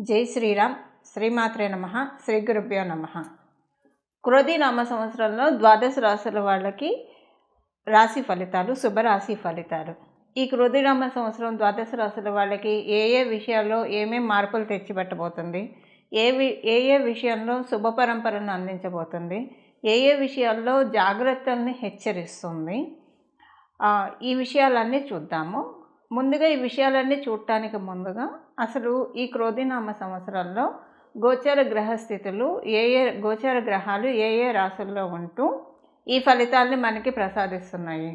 జై శ్రీరామ్. శ్రీమాత్రే నమః. శ్రీ గురుభ్యో నమః. క్రోధి నామ సంవత్సరంలో ద్వాదశ రాశుల వాళ్ళకి రాశి ఫలితాలు, శుభరాశి ఫలితాలు. ఈ క్రోధి నామ సంవత్సరం ద్వాదశ రాశుల వాళ్ళకి ఏ విషయాల్లో ఏమేం మార్పులు తెచ్చిపెట్టబోతుంది, ఏ విషయంలో శుభ పరంపరను అందించబోతుంది, ఏ విషయాల్లో జాగ్రత్తల్ని హెచ్చరిస్తుంది, ఈ విషయాలన్నీ చూద్దాము. ముందుగా ఈ విషయాలన్నీ చూడటానికి ముందుగా అసలు ఈ క్రోధినామ సంవత్సరాల్లో గోచర గ్రహస్థితులు గోచర గ్రహాలు ఏ రాశుల్లో ఉంటూ ఈ ఫలితాలని మనకి ప్రసాదిస్తున్నాయి.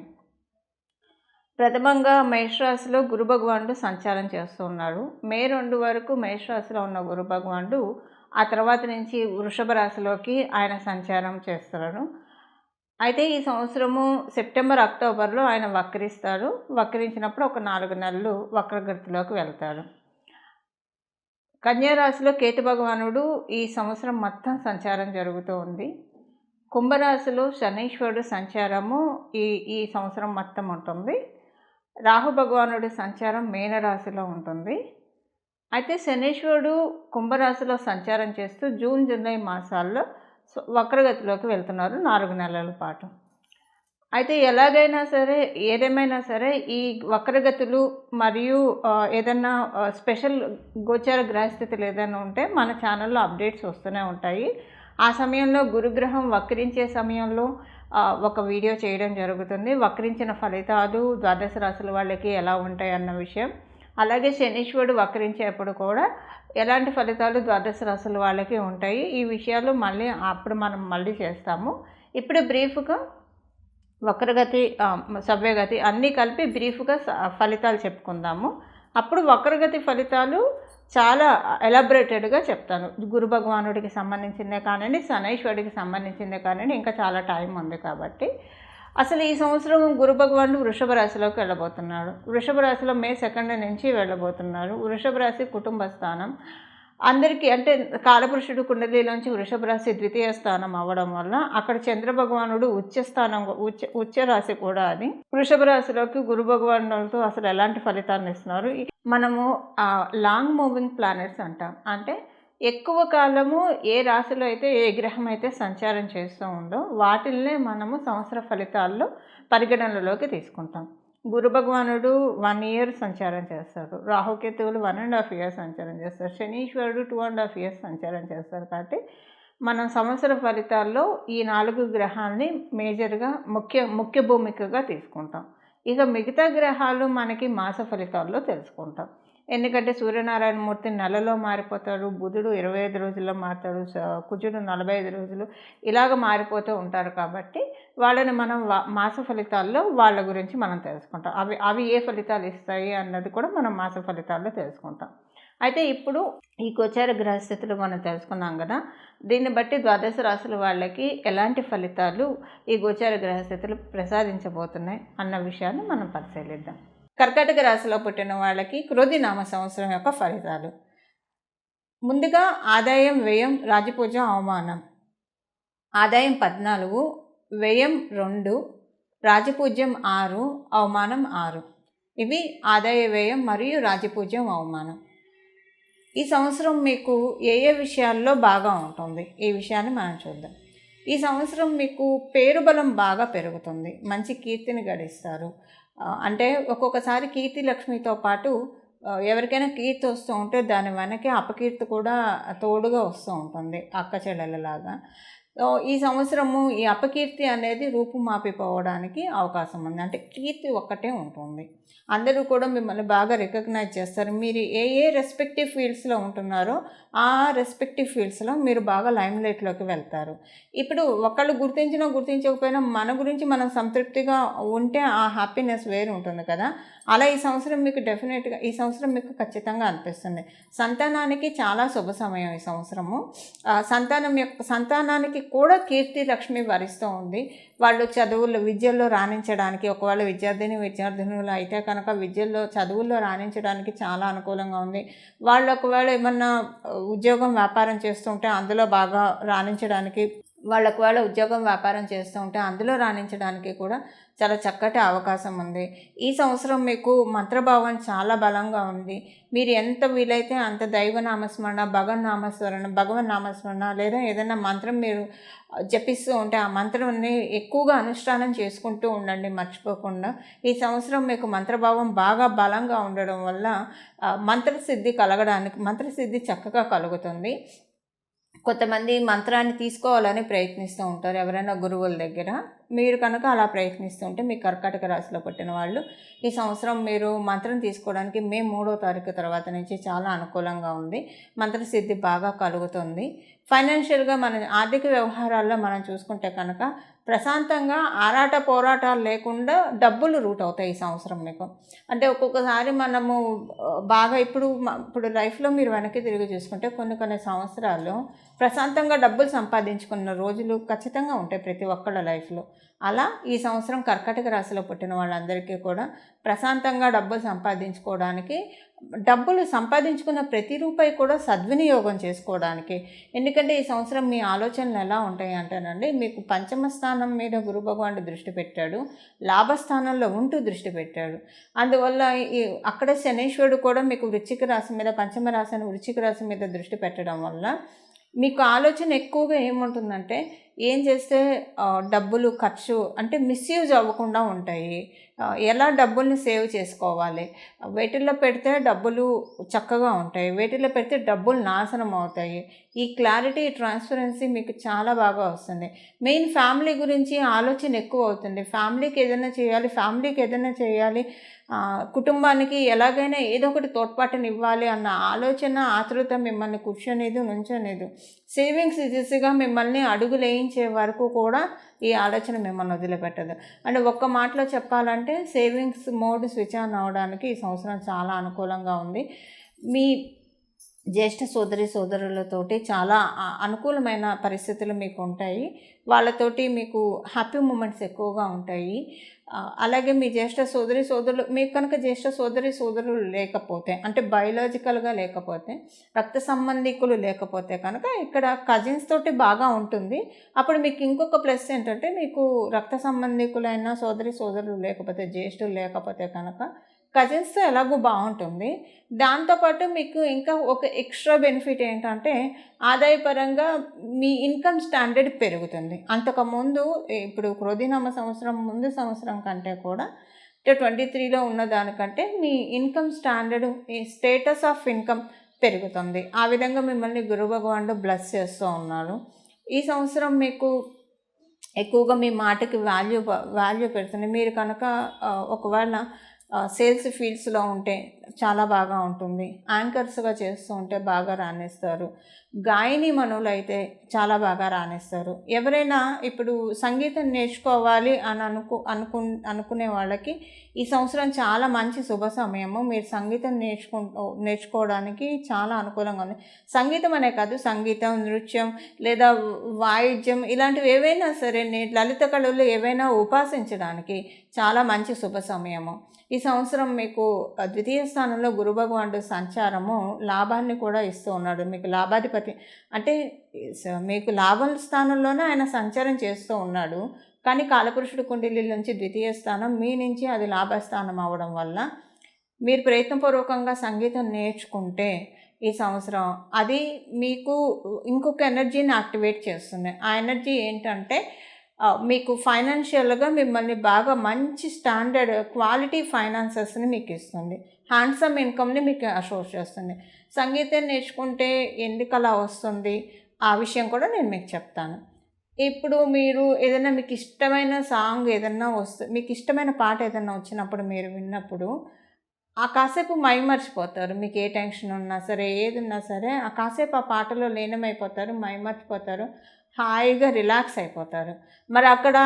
ప్రథమంగా మేషరాశిలో గురు భగవానుడు సంచారం చేస్తూ ఉన్నాడు. మే 2 వరకు మేషరాశిలో ఉన్న గురు భగవానుడు ఆ తర్వాత నుంచి వృషభ రాశిలోకి ఆయన సంచారం చేస్తున్నాడు. అయితే ఈ సంవత్సరము సెప్టెంబర్, అక్టోబర్లో ఆయన వక్రిస్తాడు. వక్రించినప్పుడు ఒక 4 నెలలు వక్రగతిలోకి వెళ్తాడు. కన్యారాశిలో కేతు భగవానుడు ఈ సంవత్సరం మొత్తం సంచారం జరుగుతూ ఉంది. కుంభరాశిలో శనీశ్వరుడు సంచారము ఈ సంవత్సరం మొత్తం ఉంటుంది. రాహు భగవానుడి సంచారం మీనరాశిలో ఉంటుంది. అయితే శనీశ్వరుడు కుంభరాశిలో సంచారం చేస్తూ జూన్, జూలై మాసాల్లో వక్రగతిలోకి వెళ్తున్నారు 4 నెలల పాటు. అయితే ఏదేమైనా సరే ఈ వక్రగతులు మరియు ఏదన్నా స్పెషల్ గోచార గ్రహస్థితులు ఏదైనా ఉంటే మన ఛానల్లో అప్డేట్స్ వస్తూనే ఉంటాయి. ఆ సమయంలో గురుగ్రహం వక్రించే సమయంలో ఒక వీడియో చేయడం జరుగుతుంది. వక్రించిన ఫలితాలు ద్వాదశ రాశుల వాళ్ళకి ఎలా ఉంటాయి అన్న విషయం, అలాగే శనీశ్వరుడు వక్రించేప్పుడు కూడా ఎలాంటి ఫలితాలు ద్వాదశ రాశుల వాళ్ళకి ఉంటాయి, ఈ విషయాలు మనం మళ్ళీ చేస్తాము. ఇప్పుడు బ్రీఫ్గా వక్రగతి, సవ్యగతి అన్నీ కలిపి బ్రీఫ్గా ఫలితాలు చెప్పుకుందాము. అప్పుడు వక్రగతి ఫలితాలు చాలా ఎలాబరేటెడ్గా చెప్తాను. గురు భగవానుడికి సంబంధించిందే కానివ్వండి, శనీశ్వరుడికి సంబంధించిందే కానివ్వండి, ఇంకా చాలా టైం ఉంది కాబట్టి. అసలు ఈ సంవత్సరం గురు భగవానుడు వృషభ రాశిలోకి వెళ్ళబోతున్నాడు. వృషభ రాశిలో మే 2 నుంచి వెళ్ళబోతున్నాడు. వృషభ రాశి కుటుంబ స్థానం. అందరికీ అంటే కాలపురుషుడు కుండలిలోంచి వృషభ రాశి ద్వితీయ స్థానం అవ్వడం వల్ల అక్కడ చంద్ర భగవానుడు ఉచ్చ రాశి కూడా అది. వృషభ రాశిలోకి గురు భగవానులతో అసలు ఎలాంటి ఫలితాలను ఇస్తున్నారు. మనము లాంగ్ మూవింగ్ ప్లానెట్స్ అంటాం. అంటే ఎక్కువ కాలము ఏ రాశిలో అయితే ఏ గ్రహం అయితే సంచారం చేస్తూ ఉందో వాటిల్నే మనము సంవత్సర ఫలితాల్లో పరిగణనలోకి తీసుకుంటాం. గురు భగవానుడు 1 year సంచారం చేస్తారు. రాహుకేతువులు 1.5 years సంచారం చేస్తారు. శనీశ్వరుడు 2.5 years సంచారం చేస్తారు. కాబట్టి మనం సంవత్సర ఫలితాల్లో ఈ 4 గ్రహాలని మేజర్గా ముఖ్య భూమికగా తీసుకుంటాం. ఇక మిగతా గ్రహాలు మనకి మాస ఫలితాల్లో తెలుసుకుంటాం. ఎందుకంటే సూర్యనారాయణమూర్తి నెలలో మారిపోతాడు, బుధుడు 25 రోజుల్లో మారుతాడు, కుజుడు 45 రోజులు ఇలాగ మారిపోతూ ఉంటారు. కాబట్టి వాళ్ళని మనం మాస ఫలితాల్లో వాళ్ళ గురించి మనం తెలుసుకుంటాం. అవి ఏ ఫలితాలు ఇస్తాయి అన్నది కూడా మనం మాస ఫలితాల్లో తెలుసుకుంటాం. అయితే ఇప్పుడు ఈ గోచార గ్రహస్థితులు మనం తెలుసుకున్నాం కదా, దీన్ని బట్టి ద్వాదశ రాశుల వాళ్ళకి ఎలాంటి ఫలితాలు ఈ గోచార గ్రహస్థితులు ప్రసాదించబోతున్నాయి అన్న విషయాన్ని మనం పరిశీలిద్దాం. కర్కాటక రాశిలో పుట్టిన వాళ్ళకి క్రోధినామ సంవత్సరం యొక్క ఫలితాలు. ముందుగా ఆదాయం, వ్యయం, రాజపూజ్యం, అవమానం. ఆదాయం 14, వ్యయం 2, రాజపూజ్యం 6, అవమానం 6. ఇవి ఆదాయ, వ్యయం మరియు రాజపూజ్యం, అవమానం. ఈ సంవత్సరం మీకు ఏ విషయాల్లో బాగా ఉంటుంది ఈ విషయాన్ని మనం చూద్దాం. ఈ సంవత్సరం మీకు పేరు బలం బాగా పెరుగుతుంది. మంచి కీర్తిని గడిస్తారు. అంటే ఒక్కొక్కసారి కీర్తి లక్ష్మితో పాటు ఎవరికైనా కీర్తి వస్తూ ఉంటే దాని వెనకే అపకీర్తి కూడా తోడుగా వస్తూ ఉంటుంది, అక్క చెల్లెలలాగా. ఈ సంవత్సరము ఈ అపకీర్తి అనేది రూపుమాపిపోవడానికి అవకాశం ఉంది. అంటే కీర్తి ఒక్కటే ఉంటుంది. అందరూ కూడా మిమ్మల్ని బాగా రికగ్నైజ్ చేస్తారు. మీరు ఏ రెస్పెక్టివ్ ఫీల్డ్స్లో ఉంటున్నారో ఆ రెస్పెక్టివ్ ఫీల్డ్స్లో మీరు బాగా లైమ్లైట్లోకి వెళ్తారు. ఇప్పుడు ఒకళ్ళు గుర్తించకపోయినా మన గురించి మనం సంతృప్తిగా ఉంటే ఆ హ్యాపీనెస్ వేరు ఉంటుంది కదా. అలా ఈ సంవత్సరం మీకు డెఫినెట్గా ఈ సంవత్సరం మీకు ఖచ్చితంగా అనిపిస్తుంది. సంతానానికి చాలా శుభ సమయం ఈ సంవత్సరము. సంతానానికి కూడా కీర్తి లక్ష్మి వరిస్తూ ఉంది. వాళ్ళు విద్యల్లో రాణించడానికి, ఒకవేళ విద్యార్థినులు అయితే కనుక చదువుల్లో రాణించడానికి చాలా అనుకూలంగా ఉంది. వాళ్ళు ఒకవేళ ఏమన్నా ఉద్యోగం వ్యాపారం చేస్తుంటే అందులో బాగా రాణించడానికి, వాళ్ళకు ఉద్యోగం వ్యాపారం చేస్తూ ఉంటే అందులో రాణించడానికి కూడా చాలా చక్కటి అవకాశం ఉంది. ఈ సంవత్సరం మీకు మంత్రభావం చాలా బలంగా ఉంది. మీరు ఎంత వీలైతే అంత దైవనామస్మరణ, భగవన్ నామస్మరణ లేదా ఏదైనా మంత్రం మీరు జపిస్తూ ఉంటే ఆ మంత్రాన్ని ఎక్కువగా అనుష్ఠానం చేసుకుంటూ ఉండండి మర్చిపోకుండా. ఈ సంవత్సరం మీకు మంత్రభావం బాగా బలంగా ఉండడం వల్ల మంత్రసిద్ధి చక్కగా కలుగుతుంది. కొంతమంది మంత్రాన్ని తీసుకోవాలని ప్రయత్నిస్తూ ఉంటారు ఎవరైనా గురువుల దగ్గర. మీరు కనుక అలా ప్రయత్నిస్తూ ఉంటే మీ కర్కాటక రాశిలో పుట్టిన వాళ్ళు ఈ సంవత్సరం మీరు మంత్రం తీసుకోవడానికి మే 3వ తారీఖు తర్వాత నుంచి చాలా అనుకూలంగా ఉంది. మంత్రసిద్ధి బాగా కలుగుతుంది. ఫైనాన్షియల్గా మన ఆర్థిక వ్యవహారాల్లో మనం చూసుకుంటే కనుక ప్రశాంతంగా ఆరాట పోరాటాలు లేకుండా డబ్బులు రూట్ అవుతాయి ఈ సంవత్సరం మీకు. అంటే ఒక్కొక్కసారి మనము బాగా ఇప్పుడు లైఫ్లో మీరు వెనక్కి తిరిగి చూసుకుంటే కొన్ని సంవత్సరాలు ప్రశాంతంగా డబ్బులు సంపాదించుకున్న రోజులు ఖచ్చితంగా ఉంటాయి ప్రతి ఒక్కళ్ళ లైఫ్లో. అలా ఈ సంవత్సరం కర్కాటక రాశిలో పుట్టిన వాళ్ళందరికీ కూడా ప్రశాంతంగా డబ్బులు సంపాదించుకున్న ప్రతి రూపాయి కూడా సద్వినియోగం చేసుకోవడానికి. ఎందుకంటే ఈ సంవత్సరం మీ ఆలోచనలు ఎలా ఉంటాయి అంటేనండి, మీకు పంచమ స్థానం మీద గురు భగవానుడు దృష్టి పెట్టాడు, లాభస్థానంలో ఉంటూ దృష్టి పెట్టాడు. అందువల్ల అక్కడ శనీశ్వరుడు కూడా మీకు వృశ్చిక రాశి మీద, పంచమ రాశి అని వృశ్చిక రాశి మీద దృష్టి పెట్టడం వల్ల మీకు ఆలోచన ఎక్కువగా ఏముంటుందంటే ఏం చేస్తే డబ్బులు ఖర్చు అంటే మిస్యూజ్ అవ్వకుండా ఉంటాయి, ఎలా డబ్బుల్ని సేవ్ చేసుకోవాలి, వేటిల్లో పెడితే డబ్బులు చక్కగా ఉంటాయి, వేటిల్లో పెడితే డబ్బులు నాశనం అవుతాయి. ఈ క్లారిటీ, ట్రాన్స్పరెన్సీ మీకు చాలా బాగా వస్తుంది. మెయిన్ ఫ్యామిలీ గురించి ఆలోచన ఎక్కువ అవుతుంది. ఫ్యామిలీకి ఏదైనా చేయాలి, కుటుంబానికి ఎలాగైనా ఏదో ఒకటి తోడ్పాటునివ్వాలి అన్న ఆలోచన, ఆతృత మిమ్మల్ని నుంచోనేదు. సేవింగ్స్ దిశగా మిమ్మల్ని అడుగులేయించే వరకు కూడా ఈ ఆలోచన మిమ్మల్ని వదిలిపెట్టదు. అంటే ఒక్క మాటలో చెప్పాలంటే సేవింగ్స్ మోడ్ స్విచ్ ఆన్ అవ్వడానికి ఈ సంవత్సరం చాలా అనుకూలంగా ఉంది. మీ జ్యేష్ఠ సోదరులతోటి చాలా అనుకూలమైన పరిస్థితులు మీకు ఉంటాయి. వాళ్ళతోటి మీకు హ్యాపీ మూమెంట్స్ ఎక్కువగా ఉంటాయి. అలాగే మీ మీకు కనుక జ్యేష్ఠ సోదరులు లేకపోతే, అంటే బయోలాజికల్గా లేకపోతే, రక్త సంబంధికులు లేకపోతే కనుక ఇక్కడ కజిన్స్ తోటి బాగా ఉంటుంది. అప్పుడు మీకు ఇంకొక ప్లస్ ఏంటంటే, మీకు రక్త సంబంధికులైన సోదరులు లేకపోతే, జ్యేష్ఠులు లేకపోతే కనుక కజిన్స్తో ఎలాగో బాగుంటుంది. దాంతోపాటు మీకు ఇంకా ఒక ఎక్స్ట్రా బెనిఫిట్ ఏంటంటే ఆదాయపరంగా మీ ఇన్కమ్ స్టాండర్డ్ పెరుగుతుంది. అంతకుముందు ఇప్పుడు క్రోధినామ సంవత్సరం ముందు సంవత్సరం కంటే కూడా 23లో ఉన్న దానికంటే మీ ఇన్కమ్ స్టాండర్డ్, ఈ స్టేటస్ ఆఫ్ ఇన్కమ్ పెరుగుతుంది. ఆ విధంగా మిమ్మల్ని గురు భగవానుడు బ్లెస్ చేస్తూ ఉన్నాడు. ఈ సంవత్సరం మీకు ఎక్కువగా మీ మాటకి వాల్యూ పెడుతుంది. మీరు కనుక ఒకవేళ సేల్స్ ఫీల్డ్స్లో ఉంటే చాలా బాగా ఉంటుంది. యాంకర్స్గా చేస్తూ ఉంటే బాగా రాణిస్తారు. గాయని మనులు అయితే చాలా బాగా రాణిస్తారు. ఎవరైనా ఇప్పుడు సంగీతం నేర్చుకోవాలి అని అనుకునే వాళ్ళకి ఈ సంవత్సరం చాలా మంచి శుభ సమయము. మీరు సంగీతం నేర్చుకోవడానికి చాలా అనుకూలంగా ఉంది. సంగీతం అనే కాదు, సంగీతం, నృత్యం లేదా వాయిద్యం ఇలాంటివి ఏవైనా సరే, లలిత కళలు ఏవైనా ఉపాసించడానికి చాలా మంచి శుభ సమయము. ఈ సంవత్సరం మీకు ద్వితీయ స్థానంలో గురు భగవానుడు సంచారము లాభాన్ని కూడా ఇస్తూ ఉన్నాడు. మీకు లాభాధిపతి అంటే మీకు లాభం స్థానంలోనే ఆయన సంచారం చేస్తూ ఉన్నాడు. కానీ కాలపురుషుడు కుండలి నుంచి ద్వితీయ స్థానం, మీ నుంచి అది లాభస్థానం అవ్వడం వల్ల మీరు ప్రయత్నపూర్వకంగా సంగీతం నేర్చుకుంటే ఈ సంవత్సరం అది మీకు ఇంకొక ఎనర్జీని యాక్టివేట్ చేస్తుంది. ఆ ఎనర్జీ ఏంటంటే మీకు ఫైనాన్షియల్గా మిమ్మల్ని బాగా మంచి స్టాండర్డ్ క్వాలిటీ ఫైనాన్సెస్ని మీకు ఇస్తుంది. హ్యాండ్సమ్ ఇన్కమ్ని మీకు అషోర్ చేస్తుంది. సంగీతం నేర్చుకుంటే ఎందుకు అలా వస్తుంది ఆ విషయం కూడా నేను మీకు చెప్తాను. ఇప్పుడు మీరు ఏదైనా మీకు ఇష్టమైన సాంగ్ ఏదన్నా మీకు ఇష్టమైన పాట ఏదన్నా వచ్చినప్పుడు మీరు విన్నప్పుడు ఆ కాసేపు మైమర్చిపోతారు. మీకు ఏ టెన్షన్ ఉన్నా సరే, ఏది ఉన్నా సరే ఆ కాసేపు ఆ పాటలో లీనమైపోతారు, మైమర్చిపోతారు, హాయిగా రిలాక్స్ అయిపోతారు. మరి అక్కడ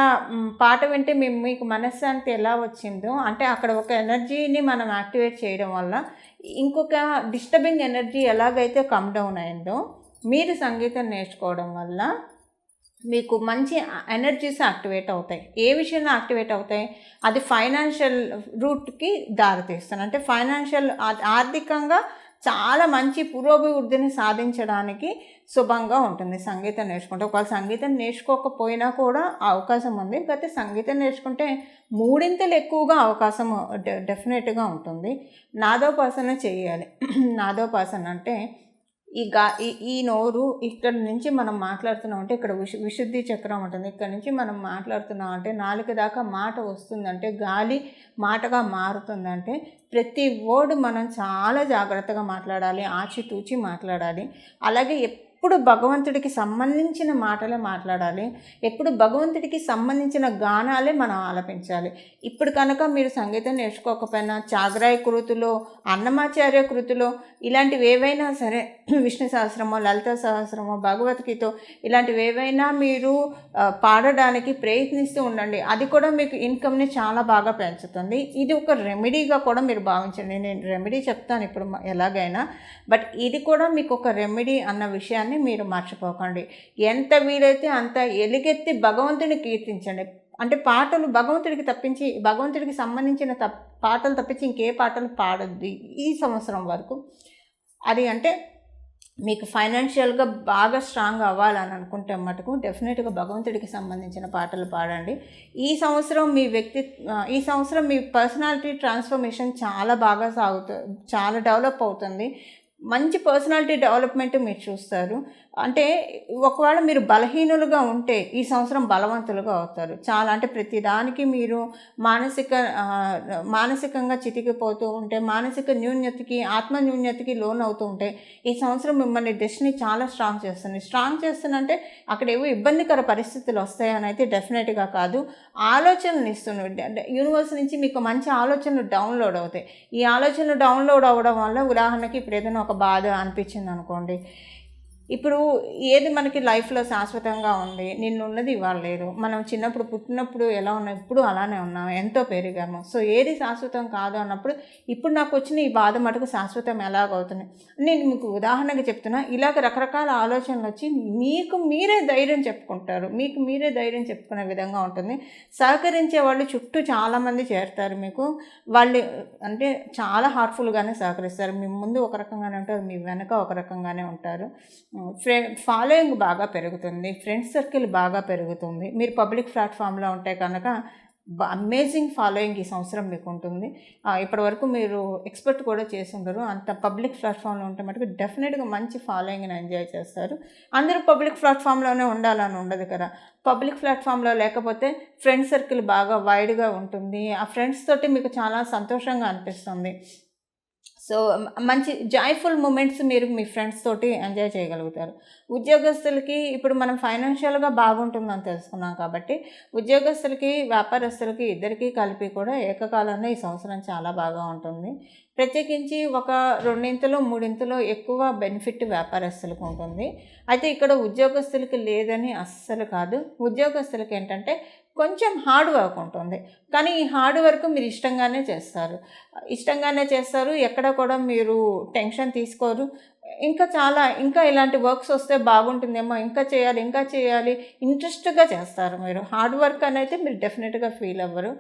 పాట వింటే మీకు మనశ్శాంతి ఎలా వచ్చిందో, అంటే అక్కడ ఒక ఎనర్జీని మనం యాక్టివేట్ చేయడం వల్ల ఇంకొక డిస్టర్బింగ్ ఎనర్జీ ఎలాగైతే కమ్ డౌన్ అయిందో, మీరు సంగీతం నేర్చుకోవడం వల్ల మీకు మంచి ఎనర్జీస్ యాక్టివేట్ అవుతాయి. ఏ విషయంలో యాక్టివేట్ అవుతాయి? అది ఫైనాన్షియల్ రూట్కి దారితీస్తుంది. అంటే ఆర్థికంగా చాలా మంచి పురోభివృద్ధిని సాధించడానికి శుభంగా ఉంటుంది సంగీతం నేర్చుకుంటే. ఒకవేళ సంగీతం నేర్చుకోకపోయినా కూడా అవకాశం ఉంది. కాకపోతే సంగీతం నేర్చుకుంటే మూడింతలు ఎక్కువగా అవకాశం డెఫినెట్గా ఉంటుంది. నాదోపాసన చేయాలి. నాదోపాసన అంటే ఈ నోరు ఇక్కడ నుంచి మనం మాట్లాడుతున్నాం అంటే ఇక్కడ విశుద్ధి చక్రం ఉంటుంది. ఇక్కడ నుంచి మనం మాట్లాడుతున్నాం అంటే నాలుక దాకా మాట వస్తుందంటే, గాలి మాటగా మారుతుందంటే ప్రతి వర్డ్ మనం చాలా జాగ్రత్తగా మాట్లాడాలి, ఆచితూచి మాట్లాడాలి. అలాగే ఎప్పుడు భగవంతుడికి సంబంధించిన మాటలే మాట్లాడాలి, ఎప్పుడు భగవంతుడికి సంబంధించిన గానాలే మనం ఆలపించాలి. ఇప్పుడు కనుక మీరు సంగీతం నేర్చుకోకపోయినా చాగరాయ కృతిలో, అన్నమాచార్య కృతిలో ఇలాంటివి ఏవైనా సరే, విష్ణు సహస్రమో, లలిత సహస్రమో, భగవద్గీత ఇలాంటివి ఏవైనా మీరు పాడడానికి ప్రయత్నిస్తూ ఉండండి. అది కూడా మీకు ఇన్కమ్ని చాలా బాగా పెంచుతుంది. ఇది ఒక రెమెడీగా కూడా మీరు భావించండి. నేను రెమెడీ చెప్తాను ఇప్పుడు ఎలాగైనా, బట్ ఇది కూడా మీకు ఒక రెమెడీ అన్న విషయాన్ని మీరు మర్చిపోకండి. ఎంత వీలైతే అంత ఎలుగెత్తి భగవంతుని కీర్తించండి. అంటే పాటలు భగవంతుడికి సంబంధించిన పాటలు తప్పించి ఇంకే పాటలు పాడొద్దు ఈ సంవత్సరం వరకు. అది అంటే మీకు ఫైనాన్షియల్గా బాగా స్ట్రాంగ్ అవ్వాలని అనుకుంటే మటుకు డెఫినెట్గా భగవంతుడికి సంబంధించిన పాటలు పాడండి. ఈ సంవత్సరం మీ పర్సనాలిటీ ట్రాన్స్ఫర్మేషన్ చాలా బాగా సాగుతుంది, చాలా డెవలప్ అవుతుంది. మంచి పర్సనాలిటీ డెవలప్మెంట్ మీరు చూస్తారు. అంటే ఒకవేళ మీరు బలహీనులుగా ఉంటే ఈ సంవత్సరం బలవంతులుగా అవుతారు. చాలా అంటే ప్రతిదానికి మీరు మానసికంగా చితికిపోతూ ఉంటే, మానసిక న్యూన్యతకి, ఆత్మ న్యూన్యతకి లోన్ అవుతూ ఉంటే ఈ సంవత్సరం మిమ్మల్ని డెస్టినీ చాలా స్ట్రాంగ్ చేస్తుందంటే అక్కడ ఏవో ఇబ్బందికర పరిస్థితులు వస్తాయని అయితే డెఫినెట్గా కాదు. ఆలోచనలు ఇస్తున్నాడు యూనివర్స్ నుంచి, మీకు మంచి ఆలోచనలు డౌన్లోడ్ అవుతాయి. ఈ ఆలోచనలు డౌన్లోడ్ అవ్వడం వల్ల, ఉదాహరణకి ఇప్పుడు ఏదైనా ఒక బాధ అనిపించింది అనుకోండి, ఇప్పుడు ఏది మనకి లైఫ్లో శాశ్వతంగా ఉంది, నిన్నున్నది ఇవాళ లేదు. మనం చిన్నప్పుడు పుట్టినప్పుడు ఎలా ఉన్నాం, ఇప్పుడు అలానే ఉన్నాం, ఎంతో పెరిగాము. సో ఏది శాశ్వతం కాదు అన్నప్పుడు ఇప్పుడు నాకు వచ్చిన ఈ బాధ మటుకు శాశ్వతం ఎలాగవుతుంది. నేను మీకు ఉదాహరణగా చెప్తున్నా. ఇలాగ రకరకాల ఆలోచనలు వచ్చి మీకు మీరే ధైర్యం చెప్పుకునే విధంగా ఉంటుంది. సహకరించే వాళ్ళు చుట్టూ చాలామంది చేరుతారు మీకు. వాళ్ళు అంటే చాలా హార్ట్ఫుల్గానే సహకరిస్తారు. మీ ముందు ఒక రకంగానే ఉంటారు, మీ వెనక ఒక రకంగానే ఉంటారు. ఫాలోయింగ్ బాగా పెరుగుతుంది, ఫ్రెండ్స్ సర్కిల్ బాగా పెరుగుతుంది. మీరు పబ్లిక్ ప్లాట్ఫామ్లో ఉంటే కనుక అమేజింగ్ ఫాలోయింగ్ ఈ సంవత్సరం మీకు ఉంటుంది. ఇప్పటివరకు మీరు ఎక్స్పెక్ట్ కూడా చేసి ఉండరు. అంత పబ్లిక్ ప్లాట్ఫామ్లో ఉంటే మటుకు డెఫినెట్గా మంచి ఫాలోయింగ్ని ఎంజాయ్ చేస్తారు. అందరూ పబ్లిక్ ప్లాట్ఫామ్లోనే ఉండాలని ఉండదు కదా. పబ్లిక్ ప్లాట్ఫామ్లో లేకపోతే ఫ్రెండ్స్ సర్కిల్ బాగా వైడ్గా ఉంటుంది. ఆ ఫ్రెండ్స్ తోటి మీకు చాలా సంతోషంగా అనిపిస్తుంది. సో మంచి జాయ్ఫుల్ మూమెంట్స్ మీరు మీ ఫ్రెండ్స్ తోటి ఎంజాయ్ చేయగలుగుతారు. ఉద్యోగస్తులకి ఇప్పుడు మనం ఫైనాన్షియల్గా బాగుంటుందని తెలుసుకున్నాం కాబట్టి, ఉద్యోగస్తులకి, వ్యాపారస్తులకి ఇద్దరికీ కలిపి కూడా ఏకకాలంలో ఈ సంవత్సరం చాలా బాగా ఉంటుంది. ప్రత్యేకించి ఒక 2-3 ఎక్కువ బెనిఫిట్ వ్యాపారస్తులకు ఉంటుంది. అయితే ఇక్కడ ఉద్యోగస్తులకి లేదని అస్సలు కాదు. ఉద్యోగస్తులకి ఏంటంటే కొంచెం హార్డ్ వర్క్ ఉంటుంది. కానీ ఈ హార్డ్ వర్క్ మీరు ఇష్టంగానే చేస్తారు. ఎక్కడ కూడా మీరు టెన్షన్ తీసుకోరు. ఇంకా ఇలాంటి వర్క్స్ వస్తే బాగుంటుందేమో, ఇంకా చేయాలి ఇంట్రెస్ట్గా చేస్తారు. మీరు హార్డ్ వర్క్ అనేది మీరు డెఫినెట్గా ఫీల్ అవ్వరు.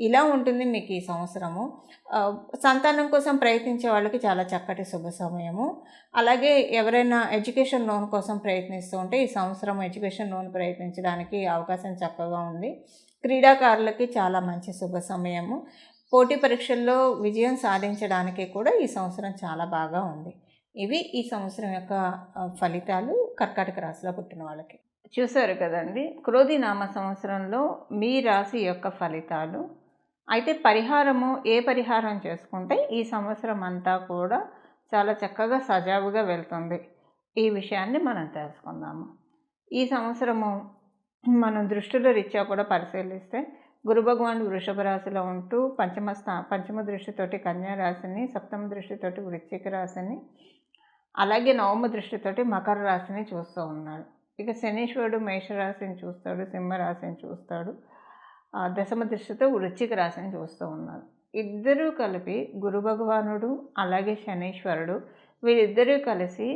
ఇలా ఉంటుంది మీకు ఈ సంవత్సరము. సంతానం కోసం ప్రయత్నించే వాళ్ళకి చాలా చక్కటి శుభ సమయము. అలాగే ఎవరైనా ఎడ్యుకేషన్ లోన్ కోసం ప్రయత్నిస్తూ ఉంటే ఈ సంవత్సరం ఎడ్యుకేషన్ లోన్ ప్రయత్నించడానికి అవకాశం చక్కగా ఉంది. క్రీడాకారులకి చాలా మంచి శుభ సమయము. పోటీ పరీక్షల్లో విజయం సాధించడానికి కూడా ఈ సంవత్సరం చాలా బాగా ఉంది. ఇవి ఈ సంవత్సరం యొక్క ఫలితాలు కర్కాటక రాశిలో పుట్టిన వాళ్ళకి. చూశారు కదండి, క్రోధినామ సంవత్సరంలో మీ రాశి యొక్క ఫలితాలు. అయితే ఏ పరిహారం చేసుకుంటే ఈ సంవత్సరం అంతా కూడా చాలా చక్కగా సజావుగా వెళ్తుంది, ఈ విషయాన్ని మనం తెలుసుకుందాము. ఈ సంవత్సరము మనం దృష్టిల రీత్యా కూడా పరిశీలిస్తే, గురు భగవానుడు వృషభ రాశిలో ఉంటూ పంచమ దృష్టితోటి కన్యా రాశిని, సప్తమ దృష్టితోటి వృశ్చిక రాశిని, అలాగే నవమ దృష్టితోటి మకర రాశిని చూస్తూ ఉన్నాడు. ఇక శనీశ్వరుడు మేషరాశిని చూస్తాడు, సింహరాశిని చూస్తాడు, దశమ దృష్టితో వృశ్చిక రాశిని చూస్తూ ఉన్నారు. ఇద్దరూ కలిపి గురు భగవానుడు అలాగే శనీశ్వరుడు వీరిద్దరూ కలిసి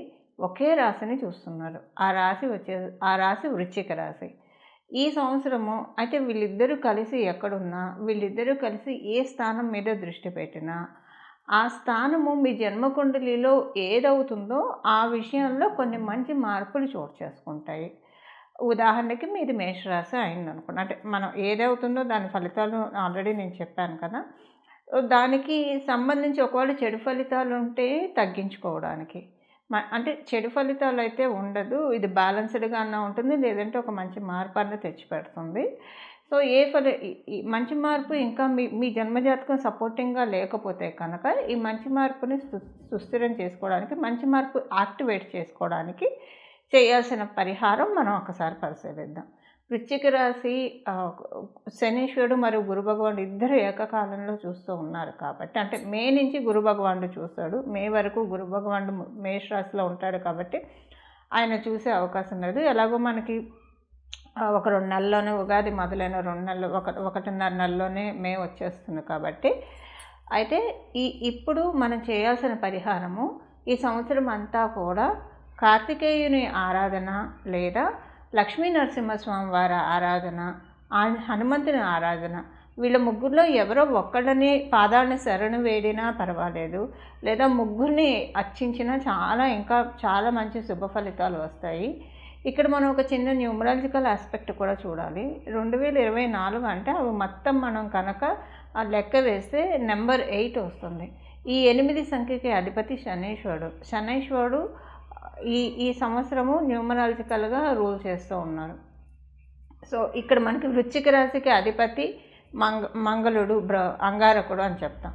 ఒకే రాశిని చూస్తున్నారు. ఆ రాశి వృశ్చిక రాశి. ఈ సంవత్సరము అయితే వీళ్ళిద్దరూ కలిసి ఎక్కడున్నా, వీళ్ళిద్దరూ కలిసి ఏ స్థానం మీద దృష్టి పెట్టినా ఆ స్థానము మీ జన్మకుండలిలో ఏదవుతుందో ఆ విషయంలో కొన్ని మంచి మార్పులు చోటు చేసుకుంటాయి. ఉదాహరణకి మీది మేషరాశి అయిందనుకోండి. అంటే మనం ఏదవుతుందో దాని ఫలితాలు ఆల్రెడీ నేను చెప్పాను కదా! దానికి సంబంధించి ఒకవేళ చెడు ఫలితాలుంటే తగ్గించుకోవడానికి. అంటే చెడు ఫలితాలైతే ఉండదు. ఇది బ్యాలెన్స్‌డ్‌గా అన్నా ఉంటుంది. లేదంటే ఒక మంచి మార్పన్నా తెచ్చిపెడుతుంది. సో, ఏ ఫలి ఈ ఈ మంచి మార్పు ఇంకా మీ మీ జన్మజాతకం సపోర్టింగ్‌గా లేకపోతే కనుక, ఈ మంచి మార్పుని సుస్థిరం చేసుకోవడానికి, మంచి మార్పు యాక్టివేట్ చేసుకోవడానికి చేయాల్సిన పరిహారం మనం ఒకసారి పరిశీలిద్దాం. వృశ్చిక రాశి శనీశ్వరుడు మరియు గురు భగవానుడు ఇద్దరు ఏకకాలంలో చూస్తూ ఉన్నారు కాబట్టి, అంటే మే నుంచి గురు భగవానుడు చూస్తాడు. మే వరకు గురు భగవానుడు మేష రాశిలో ఉంటాడు కాబట్టి, ఆయన చూసే అవకాశం లేదు. ఎలాగో మనకి ఒక 2 నెలల్లోనే ఉగాది మొదలైన 2 నెలలు, 1.5 నెలలోనే మే వచ్చేస్తుంది కాబట్టి, అయితే ఇప్పుడు మనం చేయాల్సిన పరిహారము ఈ సంవత్సరం అంతా కూడా కార్తికేయుని ఆరాధన లేదా లక్ష్మీ నరసింహస్వామి వారి ఆరాధన, హనుమంతుని ఆరాధన, వీళ్ళ ముగ్గురిలో ఎవరో ఒక్కళ్ళని పాదాలని శరణు వేడినా పర్వాలేదు, లేదా ముగ్గురిని అర్చించినా ఇంకా చాలా మంచి శుభ ఫలితాలు వస్తాయి. ఇక్కడ మనం ఒక చిన్న న్యూమరాలజికల్ ఆస్పెక్ట్ కూడా చూడాలి. 2024 అంటే అవి మొత్తం మనం కనుక లెక్క వేస్తే నెంబర్ 8 వస్తుంది. ఈ 8 సంఖ్యకి అధిపతి శనీశ్వరుడు. శనీశ్వరుడు ఈ సంవత్సరము న్యూమరాలజికల్‌గా రూల్ చేస్తూ ఉన్నారు. సో, ఇక్కడ మనకి వృశ్చిక రాశికి అధిపతి మంగళుడు, అంగారకుడు అని చెప్తాం.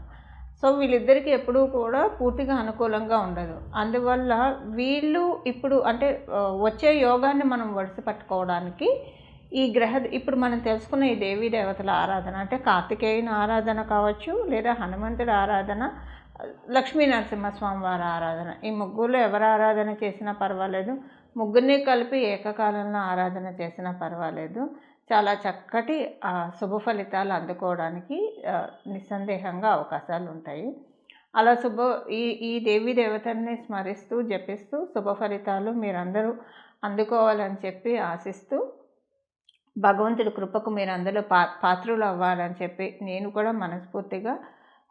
సో, వీళ్ళిద్దరికీ ఎప్పుడూ కూడా పూర్తిగా అనుకూలంగా ఉండదు. అందువల్ల వీళ్ళు ఇప్పుడు అంటే వచ్చే యోగాన్ని మనం ఒడిసి పట్టుకోవడానికి ఇప్పుడు మనం తెలుసుకున్న ఈ దేవీ దేవతల ఆరాధన, అంటే కార్తికేయుని ఆరాధన కావచ్చు, లేదా హనుమంతుడి ఆరాధన, లక్ష్మీ నరసింహస్వామి వారి ఆరాధన, ఈ ముగ్గురులో ఎవరు ఆరాధన చేసినా పర్వాలేదు. ముగ్గురిని కలిపి ఏకకాలంలో ఆరాధన చేసినా పర్వాలేదు. చాలా చక్కటి శుభ ఫలితాలు అందుకోవడానికి నిస్సందేహంగా అవకాశాలు ఉంటాయి. అలా ఈ దేవీ దేవతల్ని స్మరిస్తూ, జపిస్తూ శుభ ఫలితాలు మీరందరూ అందుకోవాలని చెప్పి ఆశిస్తూ, భగవంతుడి కృపకు మీరందరూ పాత్రులు అవ్వాలని చెప్పి నేను కూడా మనస్ఫూర్తిగా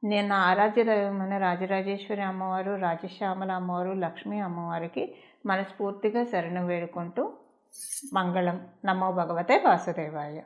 నా ఆరాధ్య దైవమైన రాజరాజేశ్వరి అమ్మవారు, రాజశ్యామల అమ్మవారు, లక్ష్మీ అమ్మవారికి మనస్ఫూర్తిగా శరణు వేడుకుంటూ మంగళం. నమో భగవతే వాసుదేవాయ.